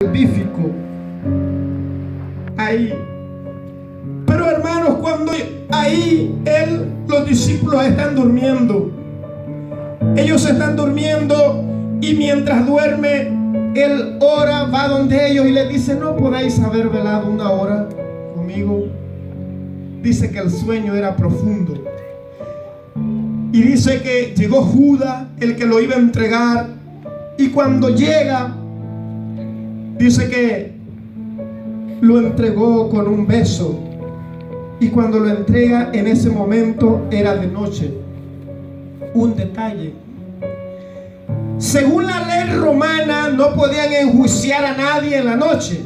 salvífico ahí. Pero hermanos, cuando ahí los discípulos están durmiendo, ellos están durmiendo, y mientras duerme, él ora, va donde ellos y les dice: ¿no podéis haber velado una hora conmigo? Dice que el sueño era profundo. Y dice que llegó Judas, el que lo iba a entregar, y cuando llega, dice que lo entregó con un beso. Y cuando lo entrega, en ese momento era de noche. Un detalle: según la ley romana, no podían enjuiciar a nadie en la noche,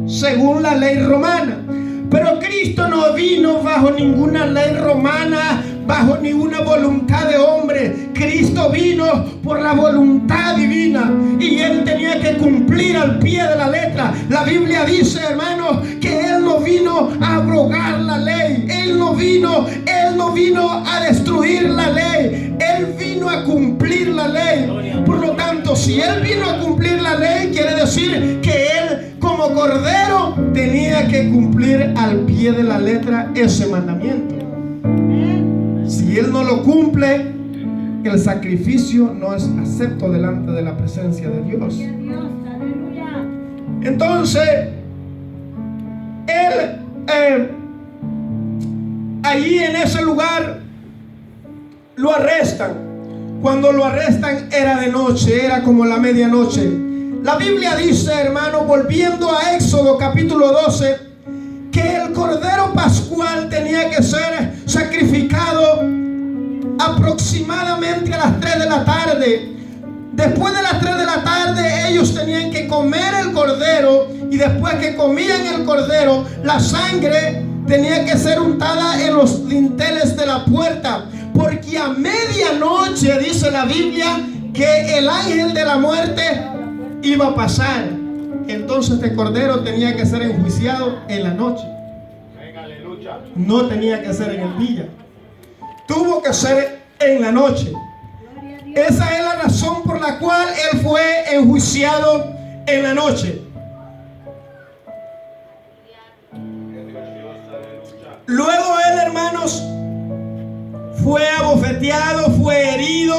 según la ley romana. Pero Cristo no vino bajo ninguna ley romana, bajo ninguna voluntad de hombre. Cristo vino por la voluntad divina, y Él tenía que cumplir al pie de la letra. La Biblia dice, hermanos, que Él no vino a abrogar la ley. Él no vino a destruir la ley. Él vino a cumplir la ley. Por lo tanto, si Él vino a cumplir la ley, quiere decir que Él, como cordero, tenía que cumplir al pie de la letra ese mandamiento. Si Él no lo cumple, el sacrificio no es acepto delante de la presencia de Dios. Entonces, Él allí en ese lugar lo arrestan. Cuando lo arrestan era de noche, era como la medianoche. La Biblia dice, hermano, volviendo a Éxodo capítulo 12, que el cordero pascual tenía que ser sacrificado aproximadamente a las 3 de la tarde. Después de las 3 de la tarde ellos tenían que comer el cordero, y después que comían el cordero, la sangre tenía que ser untada en los dinteles de la puerta, porque a medianoche dice la Biblia que el ángel de la muerte iba a pasar. Entonces este cordero tenía que ser enjuiciado en la noche. No tenía que ser en el día. Tuvo que ser en la noche. Esa es la razón por la cual Él fue enjuiciado en la noche. Luego Él, hermanos, fue abofeteado, fue herido.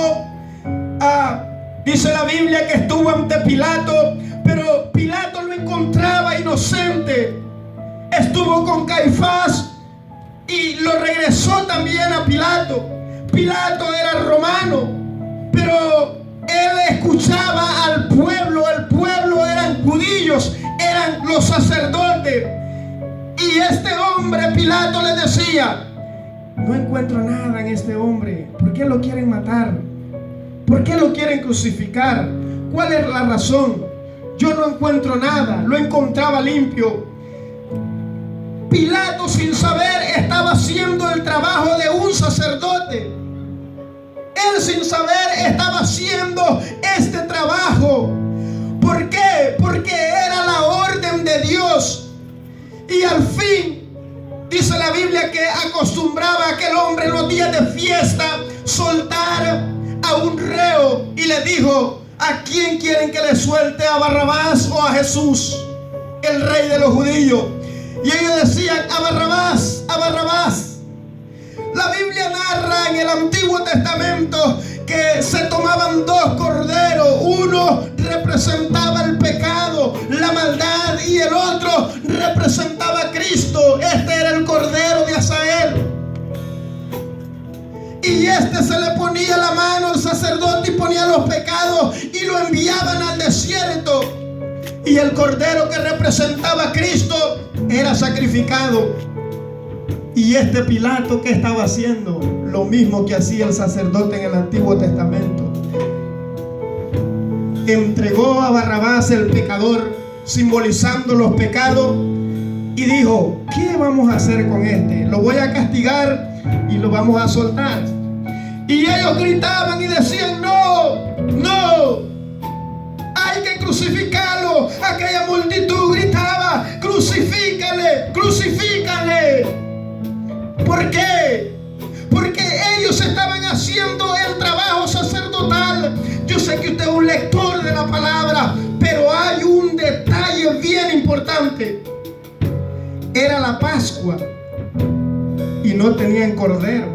Dice la Biblia que estuvo ante Pilato, pero Pilato lo encontraba inocente. Estuvo con Caifás y lo regresó también a Pilato. Pilato era romano, pero él escuchaba al pueblo. El pueblo eran judíos, eran los sacerdotes. Y este hombre, Pilato le decía: no encuentro nada en este hombre. ¿Por qué lo quieren matar? ¿Por qué lo quieren crucificar? ¿Cuál es la razón? Yo no encuentro nada. Lo encontraba limpio. Pilato, sin saber, estaba haciendo el trabajo de un sacerdote. Él, sin saber, estaba haciendo este trabajo. ¿Por qué? Porque era la orden de Dios. Y al fin, dice la Biblia que acostumbraba aquel hombre en los días de fiesta soltar a un reo, y le dijo: ¿a quién quieren que le suelte? ¿A Barrabás o a Jesús, el rey de los judíos? Y ellos decían: a Barrabás, a Barrabás. La Biblia narra en el Antiguo Testamento que se tomaban 2 corderos. Uno representaba el pecado, la maldad, y el otro representaba a Cristo. Este era el cordero de Asael. Y este se le ponía la mano al sacerdote y ponía los pecados y lo enviaban al desierto. Y el cordero que representaba a Cristo era sacrificado. Y este Pilato, ¿qué estaba haciendo? Lo mismo que hacía el sacerdote en el Antiguo Testamento. Entregó a Barrabás, el pecador, simbolizando los pecados, y dijo: ¿qué vamos a hacer con este? Lo voy a castigar y lo vamos a soltar. Y ellos gritaban y decían: no, no, hay que crucificarlo. Aquella multitud gritaba: crucifícale, crucifícale. ¿Por qué? Porque ellos estaban haciendo el trabajo sacerdotal. Yo sé que usted es un lector de la palabra, pero hay un detalle tenían cordero.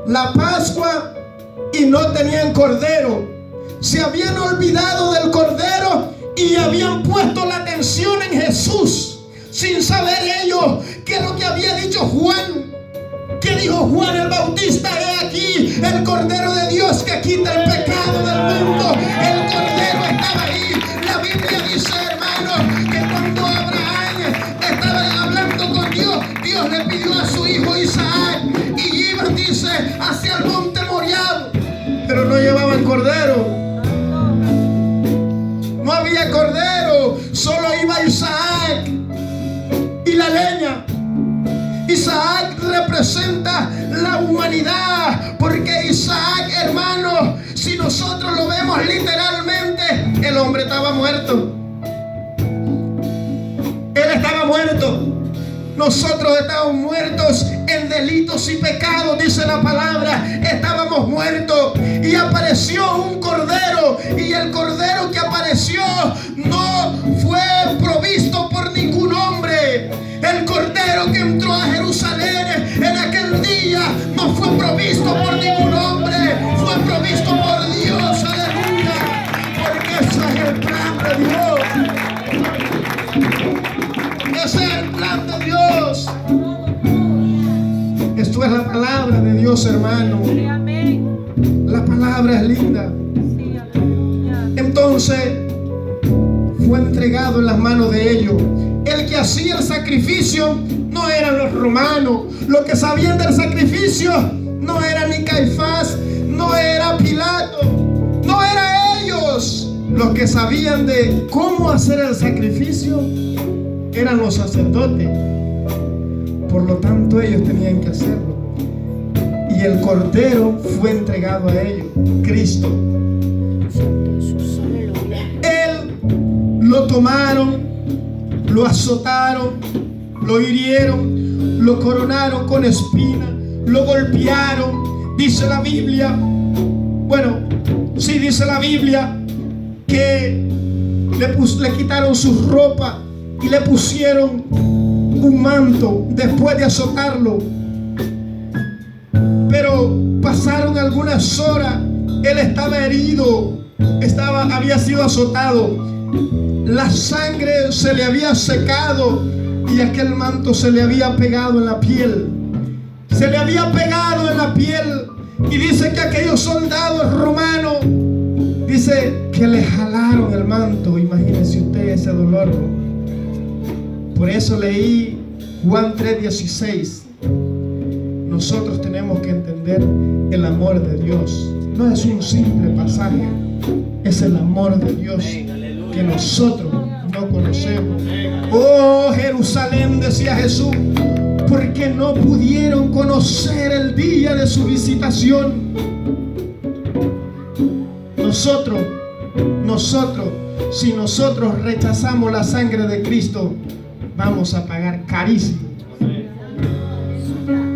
La Pascua y no tenían cordero. Se habían olvidado del cordero y habían puesto la atención en Jesús, sin saber ellos que lo que había dicho Juan. ¿Qué dijo Juan el Bautista? He aquí el Cordero de Dios que quita el pecado del mundo. El Cordero estaba ahí. La Biblia dice, hermanos, que cuando Abraham estaba hablando con Dios, Dios le pidió a su hijo Isaac y iba, dice, hacia el monte Moriah, pero no llevaban cordero. No había cordero, solo iba Isaac y la leña. Isaac representa la humanidad, porque Isaac, hermanos, si nosotros lo vemos literalmente, el hombre estaba muerto. Él estaba muerto. Nosotros estábamos muertos en delitos y pecados, dice la palabra. Estábamos muertos y apareció un cordero, y el cordero que apareció no fue provisto por ningún hombre. El cordero que entró a Jerusalén en aquel día no fue provisto por ningún hombre, fue provisto por Dios. Aleluya, porque ese es el plan de Dios. Ese es el plan de Dios. Esto es la palabra de Dios, hermano. La palabra es linda. Entonces fue entregado en las manos de ellos. El que hacía el sacrificio no eran los romanos. Los que sabían del sacrificio no era ni Caifás, no era Pilato, no era ellos. Los que sabían de cómo hacer el sacrificio eran los sacerdotes. Por lo tanto, ellos tenían que hacerlo. Y el cordero fue entregado a ellos, Cristo. Él lo tomaron, lo azotaron, lo hirieron, lo coronaron con espinas, lo golpearon. Dice la Biblia, bueno, sí dice la Biblia, que le quitaron su ropa y le pusieron un manto después de azotarlo. Pero pasaron algunas horas, él estaba herido, había sido azotado. La sangre se le había secado y aquel manto se le había pegado en la piel. Se le había pegado en la piel. Y dice que aquellos soldados romanos, dice que le jalaron el manto. Imagínense usted ese dolor. Por eso leí Juan 3:16. Nosotros tenemos que entender el amor de Dios. No es un simple pasaje, es el amor de Dios que nosotros no conocemos. Oh Jerusalén, decía Jesús, porque no pudieron conocer el día de su visitación. Nosotros, si nosotros rechazamos la sangre de Cristo, vamos a pagar carísimo.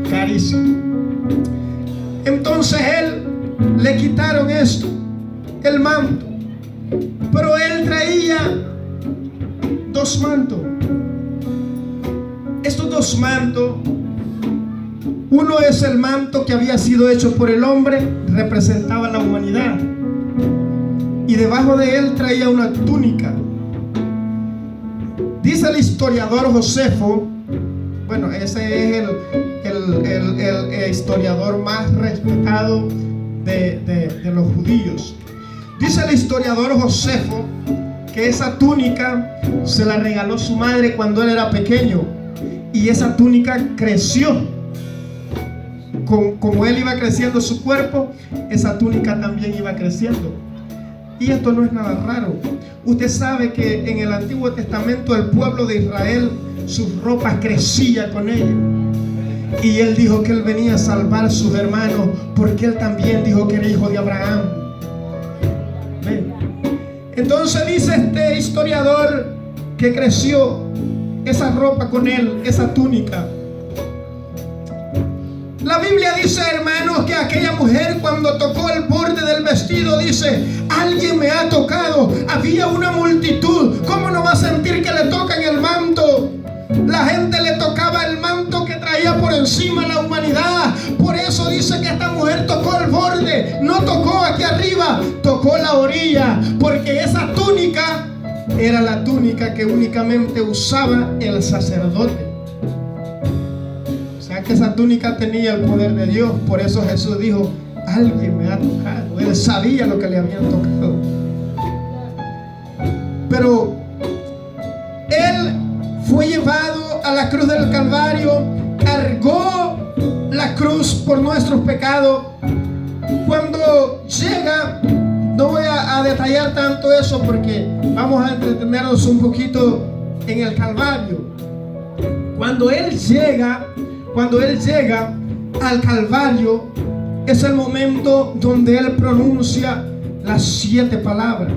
Carísimo. Entonces él le quitaron esto, el manto. Pero él traía dos mantos. Estos dos mantos, uno es el manto que había sido hecho por el hombre, representaba la humanidad, y debajo de él traía una túnica. Dice el historiador Josefo, bueno, ese es el historiador más respetado de los judíos. Dice el historiador Josefo que esa túnica se la regaló su madre cuando él era pequeño, y esa túnica creció. Como él iba creciendo su cuerpo, esa túnica también iba creciendo. Y esto no es nada raro. Usted sabe que en el Antiguo Testamento el pueblo de Israel, sus ropas crecían con ellos. Y él dijo que él venía a salvar a sus hermanos, porque él también dijo que era hijo de Abraham. ¿Ven? Entonces dice este historiador que creció esa ropa con él, esa túnica. La Biblia dice, hermanos, que aquella mujer cuando tocó el borde del vestido, dice, alguien me ha tocado. Había una multitud. ¿Cómo no va a sentir que le tocan el manto? La gente le tocaba el manto orilla, porque esa túnica era la túnica que únicamente usaba el sacerdote. O sea que esa túnica tenía el poder de Dios. Por eso Jesús dijo: alguien me ha tocado. Él sabía lo que le habían tocado. Pero Él fue llevado a la cruz del Calvario, cargó la cruz por nuestros pecados. Cuando llega, no voy a detallar tanto eso porque vamos a entretenernos un poquito en el Calvario. Cuando Él llega al Calvario, es el momento donde Él pronuncia las 7 palabras.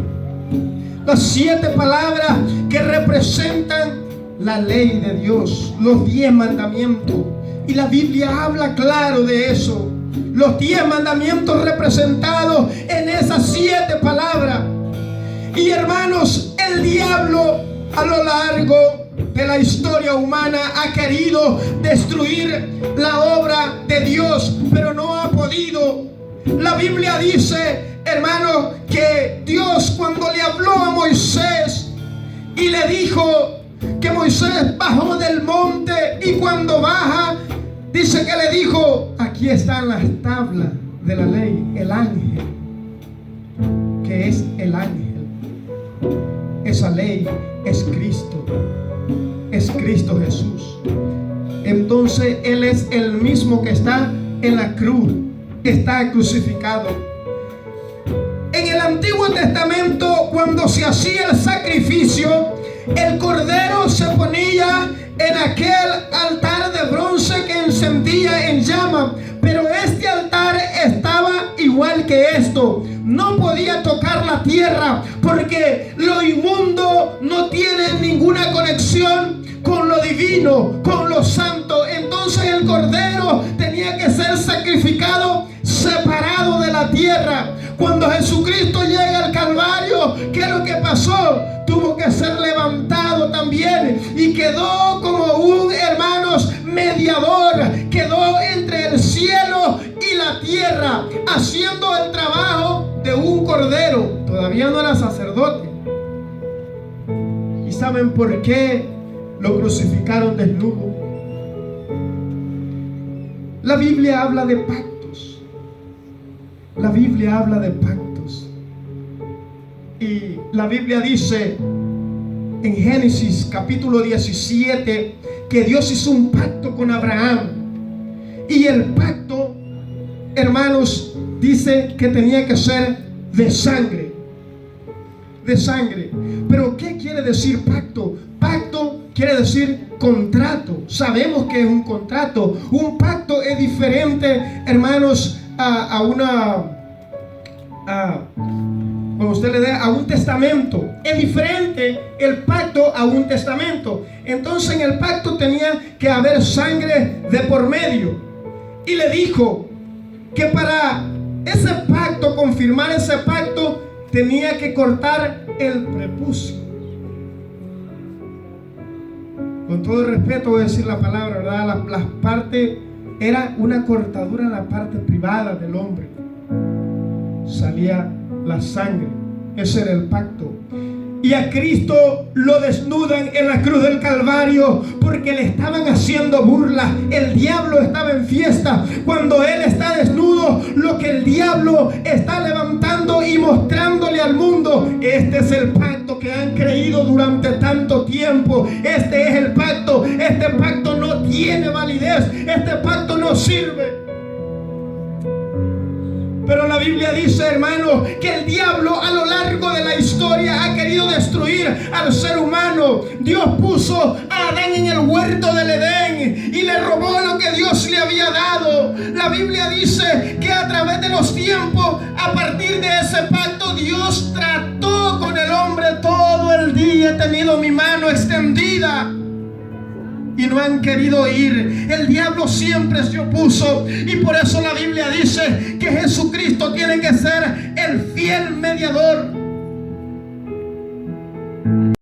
Las 7 palabras que representan la ley de Dios, los 10 mandamientos. Y la Biblia habla claro de eso. Los 10 mandamientos representados en esas 7 palabras. Y hermanos, el diablo a lo largo de la historia humana ha querido destruir la obra de Dios, pero no ha podido. La Biblia dice, hermanos, que Dios, cuando le habló a Moisés y le dijo que Moisés bajó del monte, y cuando baja, dice que le dijo: aquí están las tablas de la ley. El ángel, que es el ángel, esa ley es Cristo Jesús. Entonces Él es el mismo que está en la cruz, está crucificado. En el Antiguo Testamento, cuando se hacía el sacrificio, el cordero se ponía en aquel altar de bronce que encendía en llama. Pero este altar estaba igual que esto. No podía tocar la tierra, porque lo inmundo no tiene ninguna conexión con lo divino, con lo santo. Entonces el cordero tenía que ser sacrificado separado de la tierra. Cuando Jesucristo llega al Calvario, ¿qué es lo que pasó? Tuvo que ser levantado también y quedó como un, hermanos, mediador. Quedó entre el cielo y la tierra, haciendo el trabajo de un cordero. Todavía no era sacerdote. ¿Y saben por qué lo crucificaron desnudo? La Biblia habla de pactos. La Biblia habla de pactos. Y la Biblia dice en Génesis capítulo 17 que Dios hizo un pacto con Abraham. Y el pacto, hermanos, dice que tenía que ser de sangre. De sangre. Pero ¿qué quiere decir pacto? Pacto quiere decir contrato. Sabemos que es un contrato. Un pacto es diferente, hermanos, a cuando usted le da a un testamento. Es diferente el pacto a un testamento. Entonces en el pacto tenía que haber sangre de por medio. Y le dijo que para ese pacto, confirmar ese pacto, tenía que cortar el prepucio. Con todo el respeto voy a decir la palabra, ¿verdad? Las partes, era una cortadura en la parte privada del hombre. Salía la sangre. Ese era el pacto. Y a Cristo lo desnudan en la cruz del Calvario porque le estaban haciendo burla. El diablo estaba en fiesta. Cuando Él está desnudo, lo que el diablo está levantando y mostrándole al mundo: este es el pacto que han creído durante tanto tiempo. Este es el pacto. Este pacto no tiene validez. Este pacto no sirve. Pero la Biblia dice, hermano, que el diablo a lo largo de la historia ha querido destruir al ser humano. Dios puso a Adán en el huerto del Edén y le robó lo que Dios le había dado. La Biblia dice que a través de los tiempos, a partir de ese pacto, Dios trató con el hombre todo el día. He tenido mi mano extendida y no han querido ir. El diablo siempre se opuso, y por eso la Biblia dice que Jesucristo tiene que ser el fiel mediador.